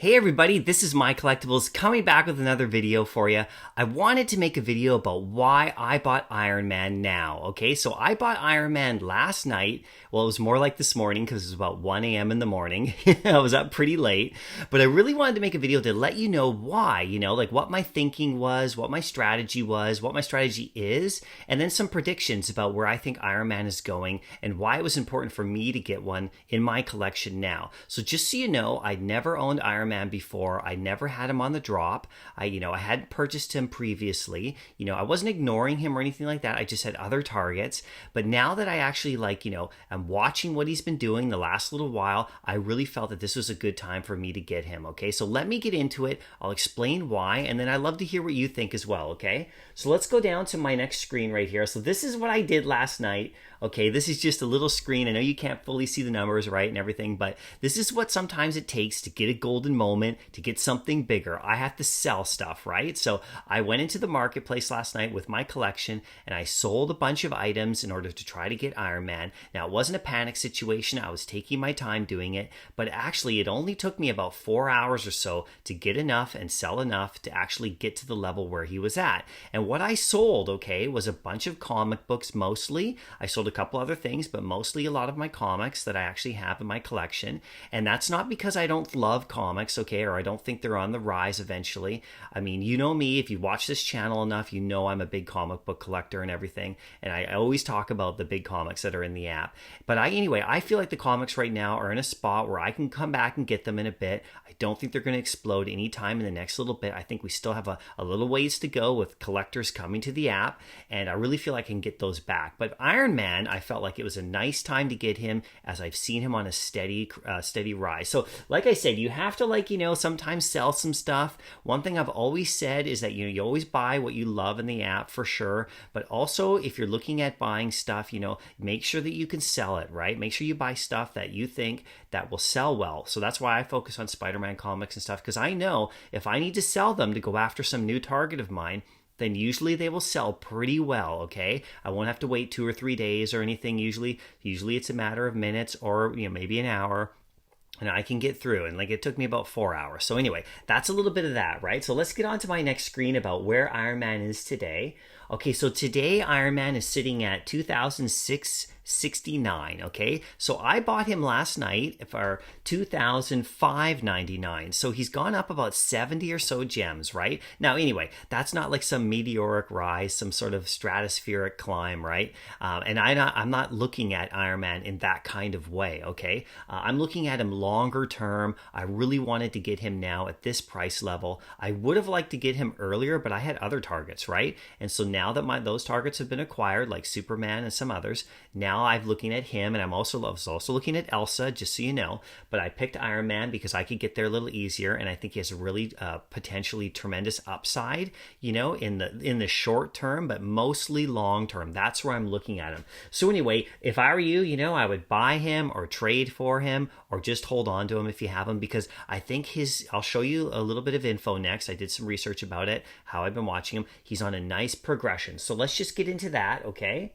Hey everybody, this is MyCollectables coming back with another video for you. I wanted to make a video about why I bought Iron Man now, okay? So I bought Iron Man last night. Well, it was more like this morning because it was about 1 a.m. in the morning. I was up pretty late, but I really wanted to make a video to let you know why, like what my thinking was, what my strategy was, what my strategy is, and then some predictions about where I think Iron Man is going and why it was important for me to get one in my collection now. So just so you know, I'd never owned Iron Man before. I never had him on the drop. I hadn't purchased him previously. I wasn't ignoring him or anything like that. I just had other targets. But now that I actually I'm watching what he's been doing the last little while, I really felt that this was a good time for me to get him. Okay, so let me get into it. I'll explain why, and then I'd love to hear what you think as well. Okay, so let's go down to my next screen right here. So this is what I did last night. Okay, this is just a little screen. I know you can't fully see the numbers, right, and everything, but this is what sometimes it takes to get a golden moment, to get something bigger. I have to sell stuff, right? So I went into the marketplace last night with my collection, and I sold a bunch of items in order to try to get Iron Man. Now, it wasn't a panic situation. I was taking my time doing it, but actually, it only took me about 4 hours or so to get enough and sell enough to actually get to the level where he was at. And what I sold, okay, was a bunch of comic books mostly. I sold a couple other things, but mostly a lot of my comics that I actually have in my collection. And that's not because I don't love comics, okay, or I don't think they're on the rise eventually. I mean, you know me, if you watch this channel enough, you know I'm a big comic book collector and everything. And I always talk about the big comics that are in the app. But anyway, I feel like the comics right now are in a spot where I can come back and get them in a bit. I don't think they're going to explode anytime in the next little bit. I think we still have a little ways to go with collectors coming to the app, and I really feel I can get those back. But Iron Man, I felt like it was a nice time to get him, as I've seen him on a steady rise. So like I said, you have to sometimes sell some stuff. One thing I've always said is that you always buy what you love in the app for sure, but also if you're looking at buying stuff, make sure that you can sell it, right? Make sure you buy stuff that you think that will sell well. So that's why I focus on Spider-Man comics and stuff, because I know if I need to sell them to go after some new target of mine, then usually they will sell pretty well, okay? I won't have to wait 2 or 3 days or anything usually. Usually it's a matter of minutes or maybe an hour, and I can get through. And it took me about 4 hours. So anyway, that's a little bit of that, right? So let's get on to my next screen about where Iron Man is today. Okay, so today Iron Man is sitting at 2,669, okay? So I bought him last night for 2,599. So he's gone up about 70 or so gems, right? Now, anyway, that's not like some meteoric rise, some sort of stratospheric climb, right? And I'm not looking at Iron Man in that kind of way, okay? I'm looking at him longer term. I really wanted to get him now at this price level. I would have liked to get him earlier, but I had other targets, right? And so now that those targets have been acquired, like Superman and some others, now I'm looking at him, and I was also looking at Elsa, just so you know. But I picked Iron Man because I could get there a little easier, and I think he has a really potentially tremendous upside, in the short term, but mostly long term. That's where I'm looking at him. So anyway, if I were you, I would buy him or trade for him or just hold on to him if you have him, because I think I'll show you a little bit of info next. I did some research about it, how I've been watching him. He's on a nice progression. So let's just get into that, okay?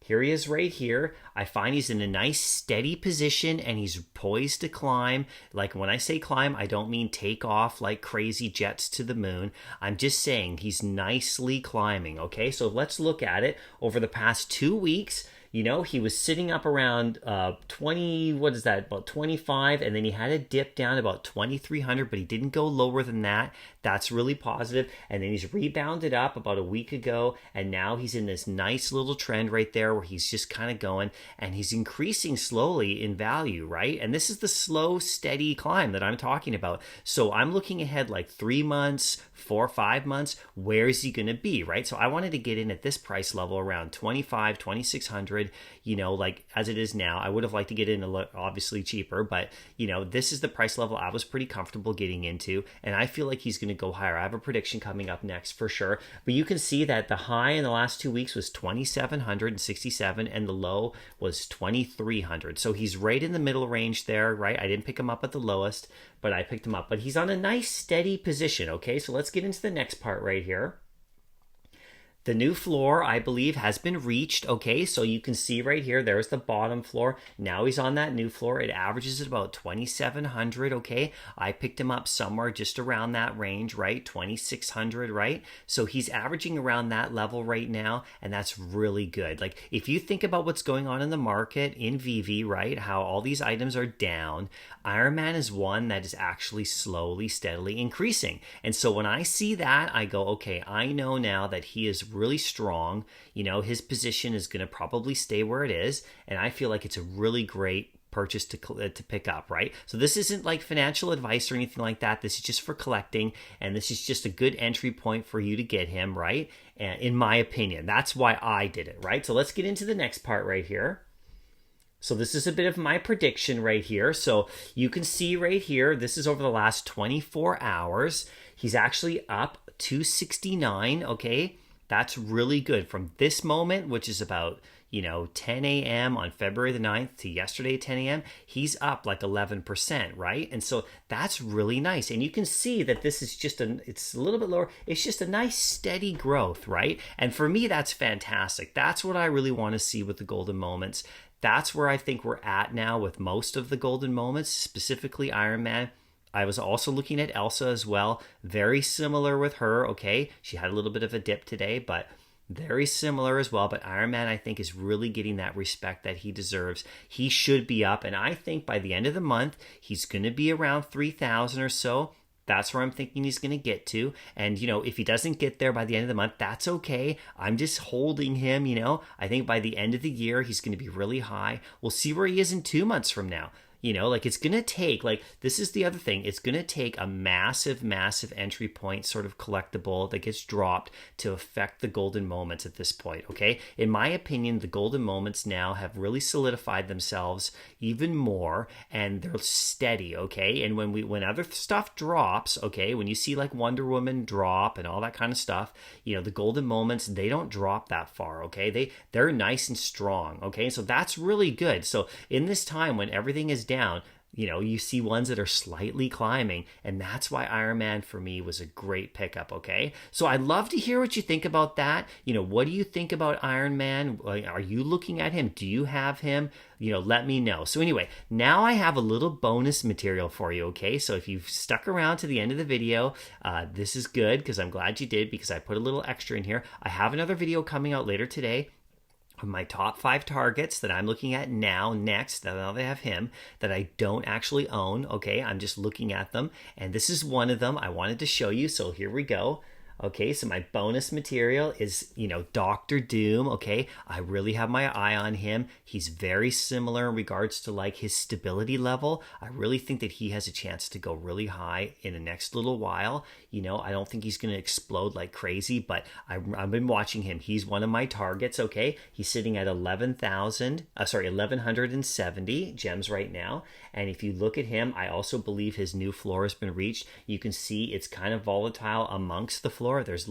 Here he is right here. I find he's in a nice steady position and he's poised to climb. Like when I say climb, I don't mean take off like crazy jets to the moon. I'm just saying he's nicely climbing, okay? So let's look at it. Over the past 2 weeks, he was sitting up around about 25, and then he had a dip down about 2,300, but he didn't go lower than that. That's really positive. And then he's rebounded up about a week ago, and now he's in this nice little trend right there where he's just kind of going, and he's increasing slowly in value, right? And this is the slow, steady climb that I'm talking about. So I'm looking ahead like 3 months, 4 or 5 months. Where is he going to be, right? So I wanted to get in at this price level around 25, 2,600. Like as it is now. I would have liked to get in obviously cheaper, but this is the price level I was pretty comfortable getting into, and I feel like he's going to go higher. I have a prediction coming up next for sure, but you can see that the high in the last 2 weeks was 2,767 and the low was 2,300. So he's right in the middle range there, right? I didn't pick him up at the lowest, but I picked him up, but he's on a nice steady position. Okay, so let's get into the next part right here. The new floor, I believe, has been reached. Okay, so you can see right here, there's the bottom floor. Now he's on that new floor. It averages at about 2,700. Okay, I picked him up somewhere just around that range, right? 2,600, right? So he's averaging around that level right now, and that's really good. Like, if you think about what's going on in the market in Veve, right? How all these items are down, Ironman is one that is actually slowly, steadily increasing. And so when I see that, I go, okay, I know now that he is really strong. You know, his position is going to probably stay where it is, and I feel like it's a really great purchase to pick up, right? So this isn't like financial advice or anything like that. This is just for collecting, and this is just a good entry point for you to get him, right? And in my opinion, that's why I did it, right? So let's get into the next part right here. So this is a bit of my prediction right here. So you can see right here, this is over the last 24 hours. He's actually up 269, okay? That's really good. From this moment, which is about, 10 a.m. on February the 9th to yesterday, 10 a.m., he's up like 11%, right? And so that's really nice. And you can see that this is just it's a little bit lower. It's just a nice steady growth, right? And for me, that's fantastic. That's what I really want to see with the golden moments. That's where I think we're at now with most of the golden moments, specifically Ironman. I was also looking at Elsa as well. Very similar with her, okay? She had a little bit of a dip today, but very similar as well. But Ironman, I think, is really getting that respect that he deserves. He should be up, and I think by the end of the month, he's going to be around 3,000 or so. That's where I'm thinking he's going to get to. And, if he doesn't get there by the end of the month, that's okay. I'm just holding him, I think by the end of the year, he's going to be really high. We'll see where he is in 2 months from now. It's going to take, this is the other thing. It's going to take a massive, massive entry point sort of collectible that gets dropped to affect the golden moments at this point, okay? In my opinion, the golden moments now have really solidified themselves even more, and they're steady, okay? And when other stuff drops, okay, when you see like Wonder Woman drop and all that kind of stuff, the golden moments, they don't drop that far, okay? They're nice and strong, okay? So that's really good. So in this time when everything is down, you see ones that are slightly climbing, and that's why Ironman for me was a great pickup, okay? So I'd love to hear what you think about that. What do you think about Ironman? Are you looking at him? Do you have him? Let me know. So anyway, now I have a little bonus material for you, okay? So if you've stuck around to the end of the video, this is good because I'm glad you did, because I put a little extra in here. I have another video coming out later today of my top 5 targets that I'm looking at now that I have him, that I don't actually own, okay? I'm just looking at them, and this is one of them I wanted to show you, so here we go. Okay, so my bonus material is, Dr. Doom, okay? I really have my eye on him. He's very similar in regards to like his stability level. I really think that he has a chance to go really high in the next little while. I don't think he's going to explode like crazy, but I've been watching him. He's one of my targets, okay? He's sitting at 1,170 gems right now. And if you look at him, I also believe his new floor has been reached. You can see it's kind of volatile amongst the floor. There's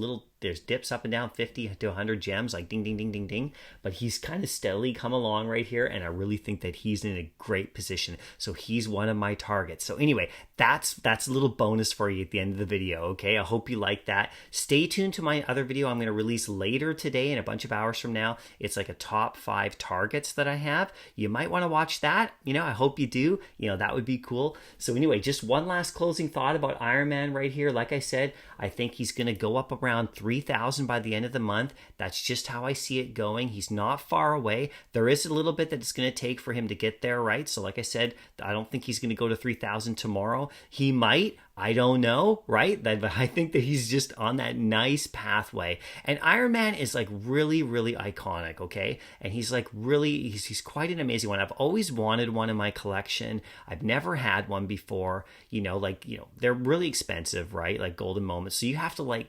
dips up and down, 50 to 100 gems, like ding, ding, ding, ding, ding. But he's kind of steadily come along right here, and I really think that he's in a great position. So he's one of my targets. So anyway, that's a little bonus for you at the end of the video, okay? I hope you like that. Stay tuned to my other video I'm going to release later today in a bunch of hours from now. It's like a top 5 targets that I have. You might want to watch that. I hope you do. That would be cool. So anyway, just one last closing thought about Ironman right here. Like I said, I think he's going to go up around 3,000 by the end of the month. That's just how I see it going. He's not far away. There is a little bit that it's going to take for him to get there, right? So like I said, I don't think he's going to go to 3,000 tomorrow. He might. I don't know, right? But I think that he's just on that nice pathway. And Ironman is like really, really iconic, okay? And he's like really, he's quite an amazing one. I've always wanted one in my collection. I've never had one before. They're really expensive, right? Like golden moments. So you have to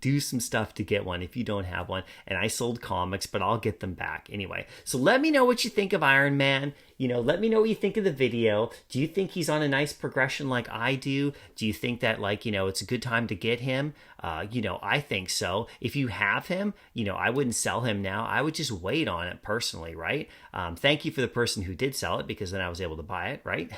do some stuff to get one if you don't have one. And I sold comics, but I'll get them back anyway. So let me know what you think of Iron Man. Let me know what you think of the video. Do you think he's on a nice progression like like I do? Do you think that, like, it's a good time to get him? I think so. If you have him, I wouldn't sell him now. I would just wait on it personally, right? Thank you for the person who did sell it, because then I was able to buy it, right?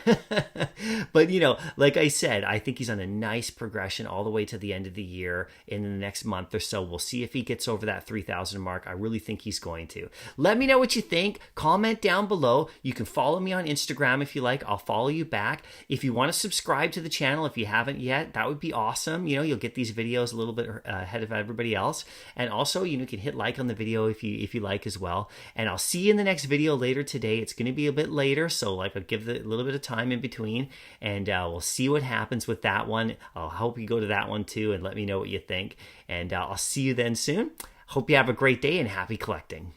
But, like I said, I think he's on a nice progression all the way to the end of the year. In the next month or so, we'll see if he gets over that 3,000 mark. I really think he's going to. Let me know what you think. Comment down below. You can follow me on Instagram if you like. I'll follow you back. If you want to subscribe to the channel, if you haven't yet, that would be awesome. You'll get these videos a little bit ahead of everybody else. And also, you can hit like on the video if you like as well. And I'll see you in the next video later today. It's going to be a bit later, so like I'll give it a little bit of time in between, and we'll see what happens with that one. I'll hope you go to that one too and let me know what you think. And I'll see you then soon. Hope you have a great day and happy collecting.